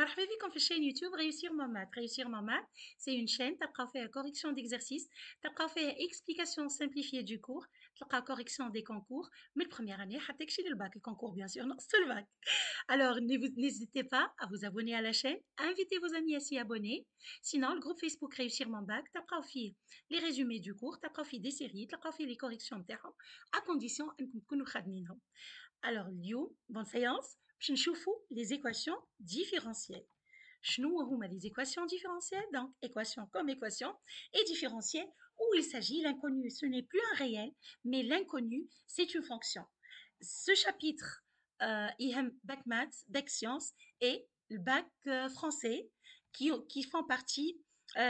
مرحبا بكم في الشين يوتيوب réussir mon math. Réussir mon math, c'est une chaîne تلقاو فيها correction d'exercices, تلقاو فيها explication simplifiée du cours, تلقاو correction des concours من première année حتى كشي للباك. Le concours bien sûr نقص الباك. Alors n'hésitez pas à vous abonner à la chaîne, invitez vos amis à s'y abonner. Sinon le groupe Facebook réussir mon bac تلقاو فيه les résumés du cours, تلقاو فيه des séries, تلقاو فيه les corrections نتاعهم à condition انكم تكونوا خادمينهم. Alors اليوم bonne séance. باش نشوفوا les équations différentielles. شنو هما les équations différentielles? Donc équation comme équation et différentielle où il s'agit l'inconnu, ce n'est plus un réel, mais l'inconnu, c'est une fonction. Ce chapitre يهم bac maths, bac sciences et le bac français qui font partie,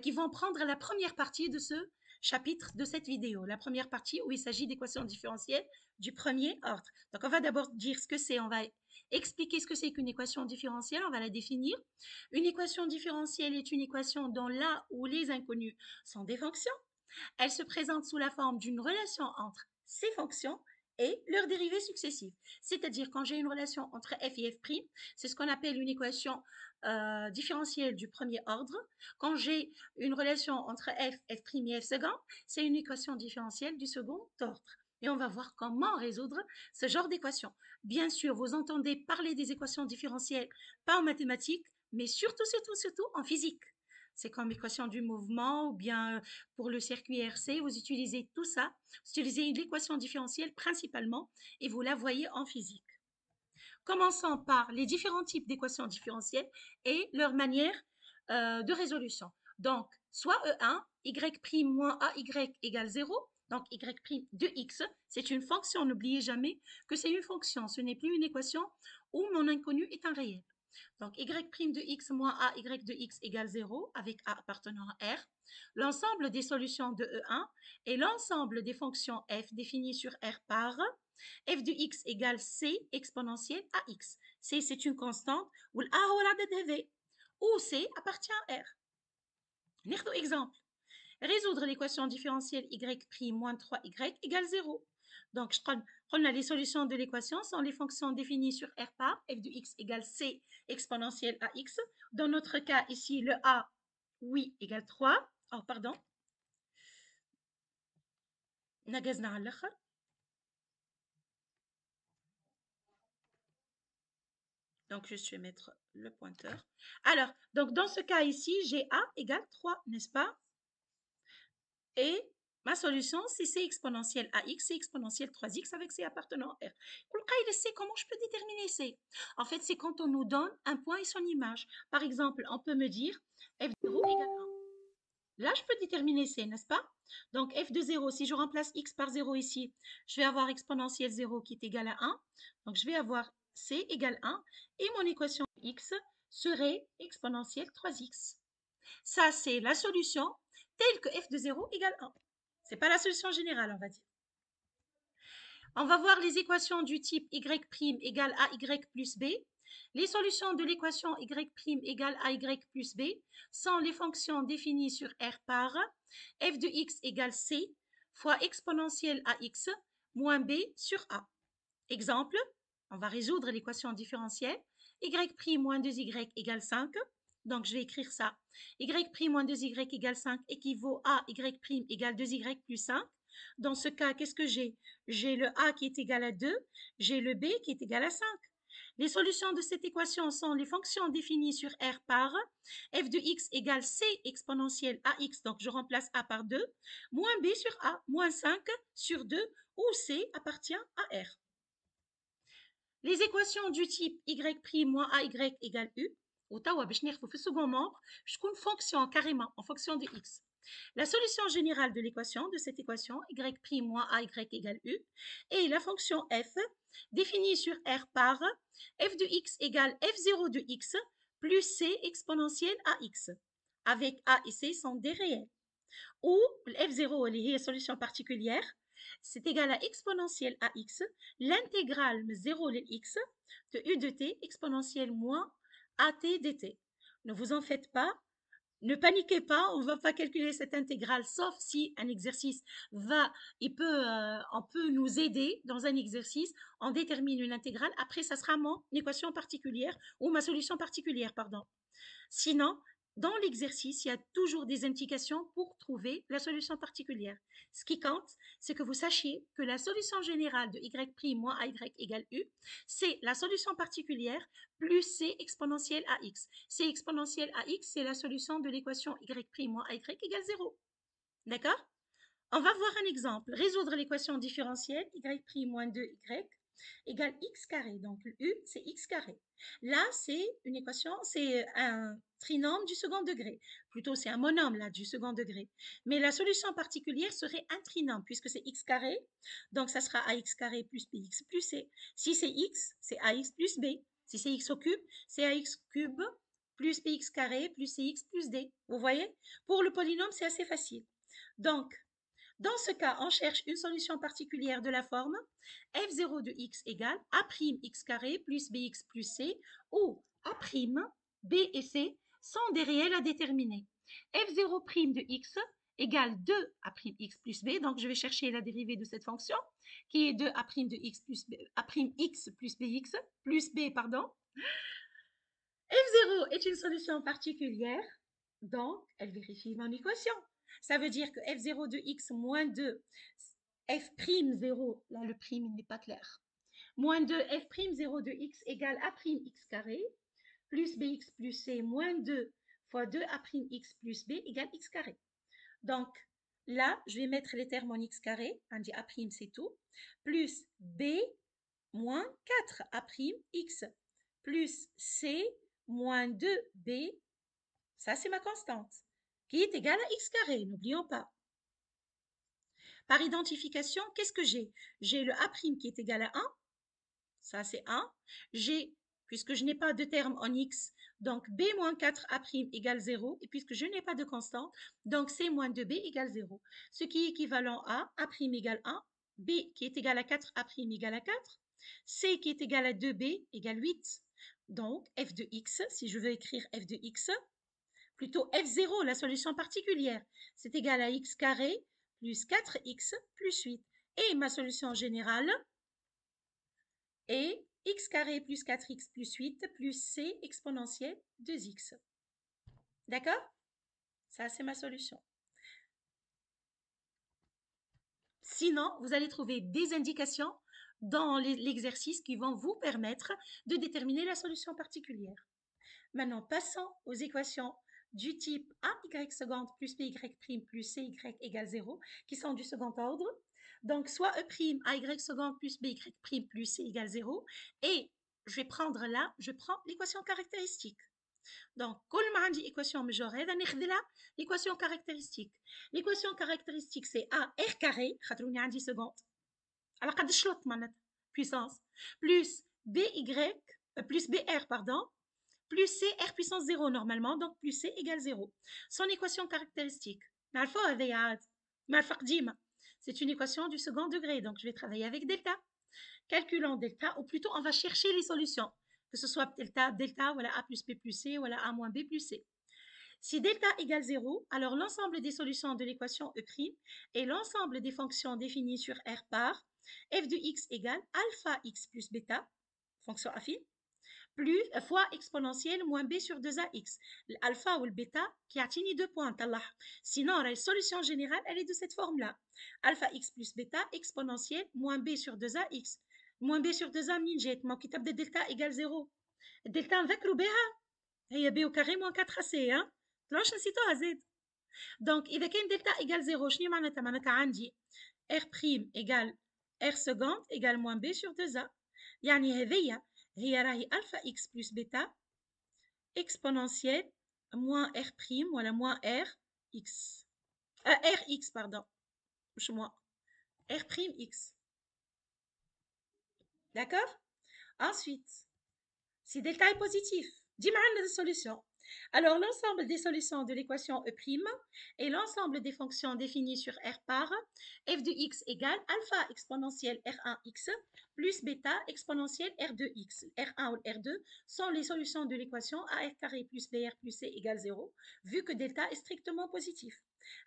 qui vont prendre la première partie de ce chapitre de cette vidéo, la première partie où il s'agit d'équations différentielles du premier ordre. Donc, on va d'abord dire ce que c'est, on va expliquer ce que c'est qu'une équation différentielle, on va la définir. Une équation différentielle est une équation dont là où les inconnus sont des fonctions, elle se présente sous la forme d'une relation entre ces fonctions et leurs dérivés successifs. C'est-à-dire quand j'ai une relation entre f et f', c'est ce qu'on appelle une équation différentielle du premier ordre. Quand j'ai une relation entre f, f' et f second, c'est une équation différentielle du second ordre. Et on va voir comment résoudre ce genre d'équation. Bien sûr, vous entendez parler des équations différentielles, pas en mathématiques, mais surtout en physique. C'est comme équation du mouvement ou bien pour le circuit RC, vous utilisez tout ça, vous utilisez l'équation différentielle principalement et vous la voyez en physique. Commençons par les différents types d'équations différentielles et leur manière de résolution. Donc, soit E1, y' moins AY égale 0, donc y' de x, c'est une fonction, n'oubliez jamais que c'est une fonction, ce n'est plus une équation où mon inconnu est un réel. Donc, y' de x moins a y de x égale 0 avec a appartenant à R. L'ensemble des solutions de E1 et l'ensemble des fonctions f définies sur R par f de x égale c exponentielle à x. C, c'est une constante où a هو العدد هذا où c appartient à R. ناخذ exemple. Résoudre l'équation différentielle y' moins 3y égale 0. Donc, les solutions de l'équation sont les fonctions définies sur R par f de x égale c exponentielle à x. Dans notre cas, ici, le a, oui, égale 3. Oh, pardon. نقزنا على الآخر. Donc, je vais mettre le pointeur. Alors, donc dans ce cas ici, j'ai a égale 3, n'est-ce pas? Et ma solution, c'est c exponentielle ax, c exponentielle 3x avec c appartenant à R. Comment je peux déterminer c? En fait, c'est quand on nous donne un point et son image. Par exemple, on peut me dire f de 0 égale 1. Là, je peux déterminer c, n'est-ce pas? Donc, f de 0, si je remplace x par 0 ici, je vais avoir exponentielle 0 qui est égale à 1. Donc, je vais avoir c égale 1 et mon équation x serait exponentielle 3x. Ça, c'est la solution telle que f de 0 égale 1. Ce n'est pas la solution générale, on va dire. On va voir les équations du type y' égale ay plus b. Les solutions de l'équation y' égale ay plus b sont les fonctions définies sur R par f de x égale c fois exponentielle ax moins b sur a. Exemple, on va résoudre l'équation différentielle. Y' moins 2y égale 5. Donc, je vais écrire ça. Y' moins 2y égale 5 équivaut à y' égale 2y plus 5. Dans ce cas, qu'est-ce que j'ai? J'ai le a qui est égal à 2, j'ai le b qui est égal à 5. Les solutions de cette équation sont les fonctions définies sur R par f de x égale c exponentielle ax, donc je remplace a par 2, moins b sur a, moins 5 sur 2, où c appartient à R. Les équations du type y' moins ay égale u, وتوا باش ناخذ في second membre, je compte fonction carrément en fonction de x. La solution générale de l'équation, de cette équation, y' moins ay égale u, est la fonction f définie sur R par f de x égale f0 de x plus c exponentielle ax, avec a et c sont des réels. Ou f0 est la solution particulière, c'est égal à exponentielle ax, l'intégrale 0 de x de u de t exponentielle moins at dt. Ne vous en faites pas, Ne paniquez pas, on ne va pas calculer cette intégrale, sauf si un exercice on peut nous aider dans un exercice, on détermine une intégrale, après ça sera mon équation particulière ou ma solution particulière, pardon. Sinon, dans l'exercice, il y a toujours des indications pour trouver la solution particulière. Ce qui compte, c'est que vous sachiez que la solution générale de y' moins ay égale u, c'est la solution particulière plus c exponentielle à x. C exponentielle à x, c'est la solution de l'équation y' moins ay égale 0. D'accord? On va voir un exemple. Résoudre l'équation différentielle y' moins 2y égale x carré. Donc, u, c'est x carré. Là, c'est une équation, c'est un trinôme du second degré. Plutôt, c'est un monôme, là, du second degré. Mais la solution particulière serait un trinôme, puisque c'est x carré. Donc, ça sera ax carré plus bx plus c. Si c'est x, c'est ax plus b. Si c'est x au cube, c'est ax cube plus bx carré plus cx plus d. Vous voyez? Pour le polynôme, c'est assez facile. Donc, dans ce cas, on cherche une solution particulière de la forme f0 de x égale a'x carré plus bx plus c, où a', b et c sont des réels à déterminer. f0' de x égale 2a'x plus b, donc je vais chercher la dérivée de cette fonction, qui est 2a' de x plus b, a'x plus bx plus b, pardon. f0 est une solution particulière, donc elle vérifie mon équation. Ça veut dire que f0 de x moins 2, f'0, là le prime il n'est pas clair, moins 2 f'0 de x égale a'x carré, plus bx plus c moins 2 fois 2 a'x plus b égale x carré. Donc là, je vais mettre les termes en x carré, on dit a' c'est tout, plus b moins 4 a'x plus c moins 2b, ça c'est ma constante, qui est égale à x carré, n'oublions pas. Par identification, qu'est-ce que j'ai? J'ai le a' qui est égal à 1, ça c'est 1. J'ai, puisque je n'ai pas de terme en x, donc b moins 4 a' égale 0, et puisque je n'ai pas de constante, donc c moins 2b égale 0. Ce qui est équivalent à a' égale 1, b qui est égal à 4 a' égale à 4, c qui est égal à 2b égale 8. Donc f de x, si je veux écrire f de x, plutôt f0, la solution particulière, c'est égal à x carré plus 4x plus 8. Et ma solution générale est x carré plus 4x plus 8 plus c exponentielle 2x. D'accord? Ça, c'est ma solution. Sinon, vous allez trouver des indications dans l'exercice qui vont vous permettre de déterminer la solution particulière. Maintenant, passons aux équations du type AY seconde plus BY' plus CY égale 0, qui sont du second ordre. Donc, soit E' AY seconde plus BY' plus C égale 0. Et je vais prendre là, je prends l'équation caractéristique. Donc, كل ما عندي équation majorée, ناخذ لها l'équation caractéristique. L'équation caractéristique, c'est A R carré, خاطروني عندي seconde, على قد الشلط معناتها, puissance, plus BY, plus BR, pardon, plus C R puissance 0 normalement, donc plus C égale 0. Son équation caractéristique, c'est une équation du second degré, donc je vais travailler avec delta. Calculons delta, ou plutôt on va chercher les solutions, que ce soit delta, voilà A plus B plus C, voilà A moins B plus C. Si delta égale 0, alors l'ensemble des solutions de l'équation E' et l'ensemble des fonctions définies sur R par f de x égale alpha x plus bêta, fonction affine, plus fois exponentielle moins b sur 2ax. L'alpha ou le bêta qui atteint 2 points. Sinon, la solution générale, elle est de cette forme-là. Alpha x plus bêta exponentielle moins b sur 2ax. Moins b sur 2a منين جات؟ ما كي تبدا دلتا ايجال 0. الدلتا نذكروا بها هي b au carré moins 4ac. ها طلعوش نسيتوها زاد. دونك اذا كان دلتا ايجال 0 شنو معناتها؟ معناتها عندي r prime égale r seconde égale moins b sur 2a. يعني هذيا هي راهي alpha x plus bêta exponentielle moins r prime ولا moins r x rx pardon مش moins r prime x. D'accord? Ensuite, si delta est positif, dis-moi la solution. Alors, l'ensemble des solutions de l'équation E' est l'ensemble des fonctions définies sur R par f de x égale alpha exponentielle R1x plus bêta exponentielle R2x. R1 ou R2 sont les solutions de l'équation AR carré plus BR plus C égale 0, vu que delta est strictement positif.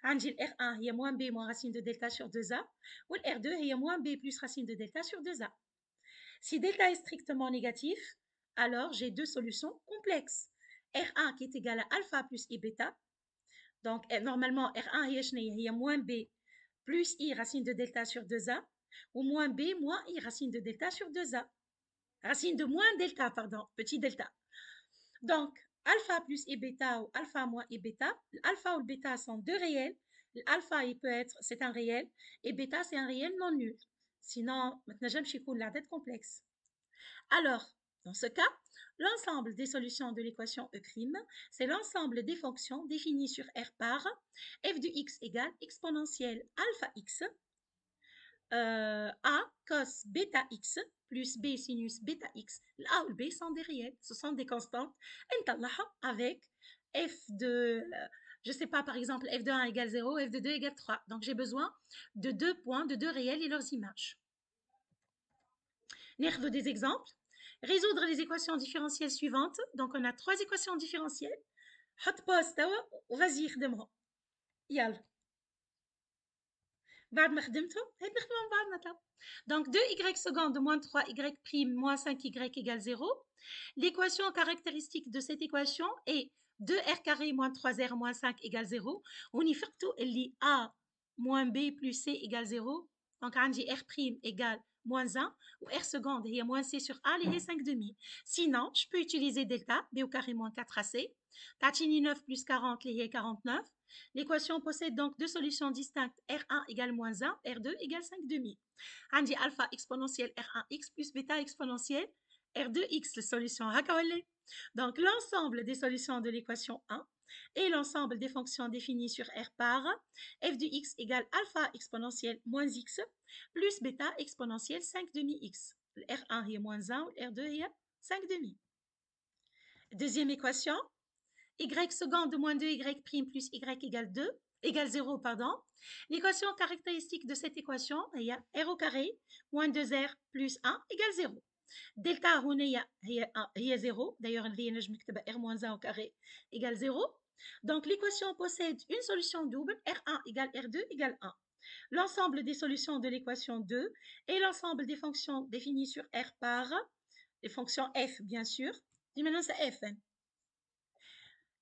عندي ال R1 هي moins B moins racine de delta sur 2A, ou le R2 هي moins B plus racine de delta sur 2A. Si delta est strictement négatif, alors j'ai deux solutions complexes. R1 qui est égal à alpha plus I bêta. Donc, normalement, R1 est moins B plus I racine de delta sur 2A, ou moins B moins I racine de delta sur 2A. Racine de moins delta, pardon, petit delta. Donc, alpha plus I bêta ou alpha moins I bêta, l'alpha ou le bêta sont deux réels. L'alpha, il peut être, c'est un réel, et bêta, c'est un réel non nul. Sinon, maintenant, j'aime chicoun la tête complexe. Alors, dans ce cas, l'ensemble des solutions de l'équation E', c'est l'ensemble des fonctions définies sur R par f de x égale exponentielle alpha x a cos bêta x plus b sinus bêta x. A ou B sont des réels, ce sont des constantes. Avec f de, je ne sais pas, par exemple, f de 1 égale 0, f de 2 égale 3. Donc, j'ai besoin de deux points, de deux réels et leurs images. Nerve des exemples. Résoudre les équations différentielles suivantes. Donc, on a trois équations différentielles. حط باز توا وغازي يخدمهم. يلا. بعد ما خدمتهم هاد نخدمهم بعضنا توا. Donc, 2y seconde moins 3y prime moins 5y égale 0. L'équation caractéristique de cette équation est 2r carré moins 3r moins 5 égale 0. ونفرقوا اللي a moins b plus c égale 0. Donc, عندي r prime égale moins 1, ou r seconde est moins c sur a, est 5 demi. Sinon, je peux utiliser delta, b au carré moins 4ac. Tatini 9 plus 40, est 49. L'équation possède donc deux solutions distinctes, R1 égale moins 1, R2 égale 5 demi. عندي alpha exponentielle R1x plus bêta exponentielle R2x, la solution هكا. Donc, l'ensemble des solutions de l'équation 1 et l'ensemble des fonctions définies sur R par f de x égale alpha exponentielle moins x plus bêta exponentielle 5 demi x. Le R1 est moins 1, le R2 est 5 demi. Deuxième équation, y seconde moins 2y prime plus y égale 2, égale 0, pardon. L'équation caractéristique de cette équation est r au carré moins 2r plus 1 égale 0. Delta هنا هي 0. D'ailleurs, نجم نكتبها r moins 1 au carré égale 0. Donc, l'équation possède une solution double, R1 égale R2 égale 1. L'ensemble des solutions de l'équation 2 et l'ensemble des fonctions définies sur R par, les fonctions f, bien sûr. Dis maintenant, c'est f.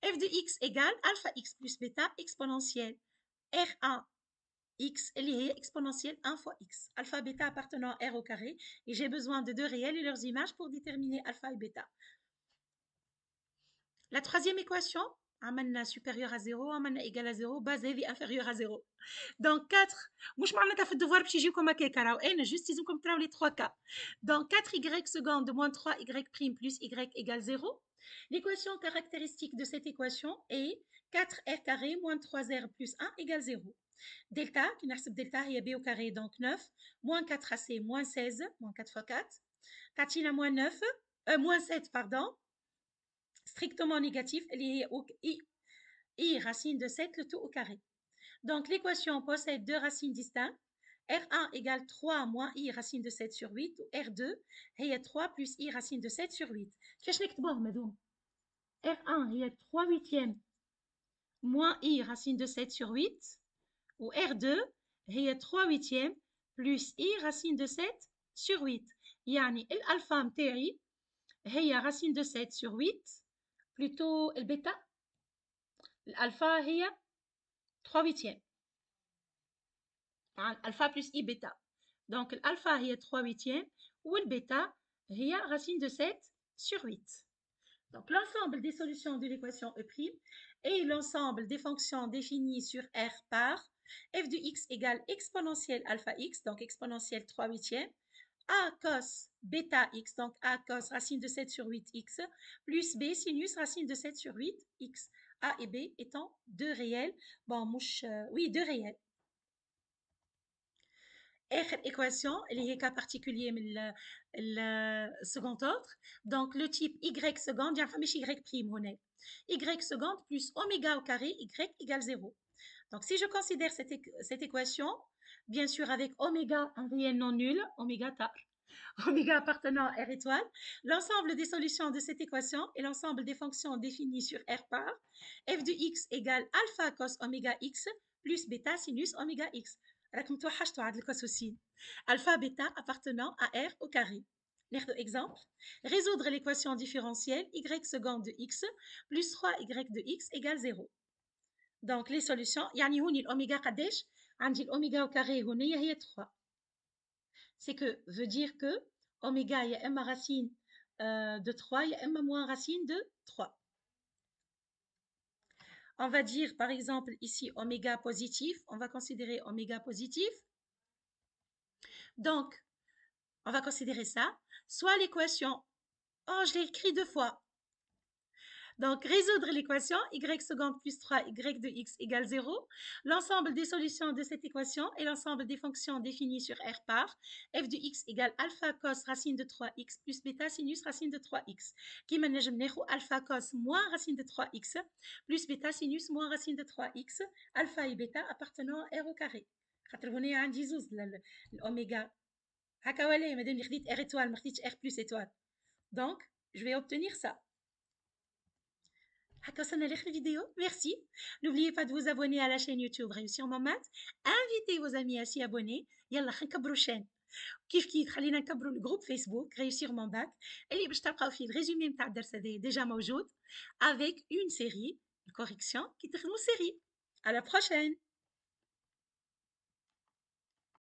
F de x égale alpha x plus bêta exponentielle R1 x lié exponentielle 1 fois x. Alpha bêta appartenant à R au carré. Et j'ai besoin de deux réels et leurs images pour déterminer alpha et bêta. La troisième équation, عملنا supérieur à 0, عملنا égal à 0, base هذه inférieur à 0. Donc 4, مش معناتها في الدوار باش يجيوكم هكاكا راهو انا جوست لازمكم تراو لي 3 cas. Donc 4y seconde moins 3y prime plus y égale 0. L'équation caractéristique de cette équation est 4r carré moins 3r plus 1 égale 0. Delta, qui نحسب delta هي b au carré, donc 9, moins 4ac moins 16, moins 4 fois 4. تعطينا moins 9, moins 7, pardon. Strictement négatif, i racine de 7, le tout au carré. Donc, l'équation possède deux racines distinctes. R1 égale 3 moins i racine de 7 sur 8, ou R2 est 3 plus i racine de 7 sur 8. كيفاش نكتبوهم هذوما؟ R1 هي 3 huitièmes moins i racine de 7 sur 8, ou R2 هي 3 huitièmes plus i racine de 7 sur 8. يعني الألفا متاعي هي racine de 7 sur 8 plutôt البيتا. الألفا هي 3 huitièmes. Alpha plus i bêta. Donc, l'alpha est 3 huitièmes ou le bêta est racine de 7 sur 8. Donc, l'ensemble des solutions de l'équation E' et l'ensemble des fonctions définies sur R par f de x égale exponentielle alpha x, donc exponentielle 3 huitièmes, a cos bêta x, donc a cos racine de 7 sur 8 x, plus b sinus racine de 7 sur 8 x. A et b étant deux réels. Bon, oui, deux réels. آخر équation اللي هي cas particulier من ال second ordre. Donc le type y seconde يعني فماش y prime هنا. Y seconde plus oméga au carré y égale 0. Donc si je considère cette équation, bien sûr avec oméga un réel non nul, oméga tar, oméga appartenant à R étoile, l'ensemble des solutions de cette équation et l'ensemble des fonctions définies sur R par f de x égale alpha cos oméga x plus bêta sinus oméga x. راكم توحشتوا عاد الكوسوسين. Alpha bêta appartenant à R au carré. ناخذ exemple. Résoudre l'équation différentielle y seconde de x plus 3y de x égale 0. Donc les solutions, يعني هوني الأوميغا قداش؟ عندي الأوميغا au carré هونية هي 3. C'est que veut dire que oméga يا إما racine de 3 يا إما moins racine de 3. On va dire par exemple ici oméga positif, on va considérer oméga positif. Donc, on va considérer ça. Soit l'équation, oh je l'ai écrit 2 fois. Donc, résoudre l'équation y seconde plus 3y de x égale 0. L'ensemble des solutions de cette équation et l'ensemble des fonctions définies sur R par f de x égale alpha cos racine de 3x plus bêta sinus racine de 3x. Qui نجم ناخذ alpha cos moins racine de 3x plus bêta sinus moins racine de 3x. Alpha et bêta appartenant à R au carré. خاطر هنا عندي زوز الأوميغا. هكا ولا مادام اللي خديت R étoile ما خديتش R plus étoile. Donc, je vais obtenir ça. Merci. N'oubliez pas de vous abonner à la chaîne YouTube Réussir mon maths. Invitez vos amis à s'y abonner. يلا خلينا نكبروا الشين. كيف خلينا نكبروا الجروب فيسبوك Réussir mon bac اللي باش تلقاو فيه الريزومي نتاع الدرس هذا ديجا موجود avec une série de corrections qui تخدموا série. À la prochaine.